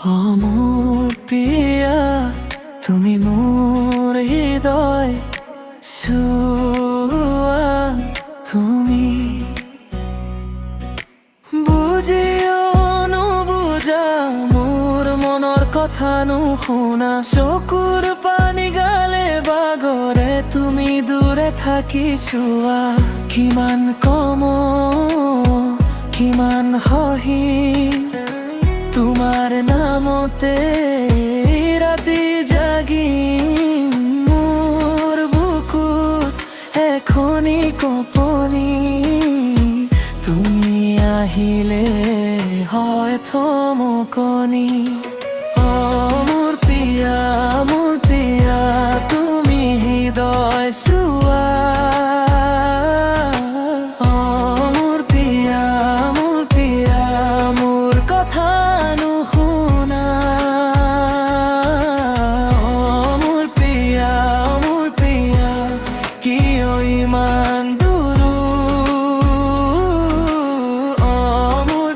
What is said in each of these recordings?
মোৰ প্ৰিয়া তুমি মোৰ হৃদয় চুৱা তুমি বুজিও নুবুজা মোৰ মনৰ কথা নুশুনা চকুৰ পানী গালে বাগৰে তুমি দূৰে থাকি চোৱা কিমান কম কিমান সহিম তোমার নামতে রাতি জাগিম মোর বুকুত এখনি কপনি তুমি আহিলে হয় থমকনি ও মোর প্রিয়া তুমি হৃদয় চুৱা মোর প্রিয়া মোর কথা নুশুনা মোর প্রিয়া কিয় ইমান দূৰ মোর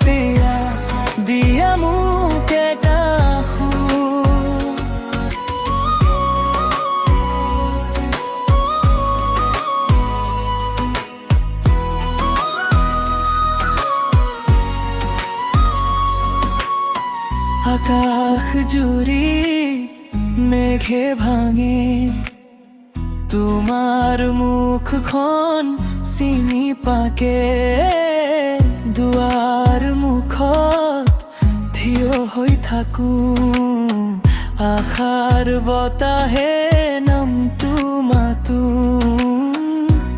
প্রিয়া দিয়া মোক এটা আকাশ জুৰি মেঘে ভাঙে তোমাৰ মুখখন চিনি পাকে দুৱাৰ মুখত থিয় হৈ থাকো আশাৰ বতাহে নামটো মাতো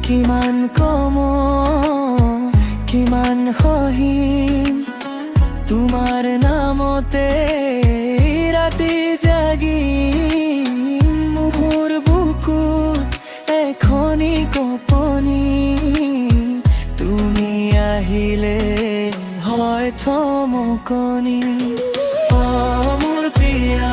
কিমান কম কিমান সহিম তোমার নামতে রাতি জাগিম মোর বুকুত এখনি কপনি তুমি আহিলে হয় থমকনি মোর প্রিয়া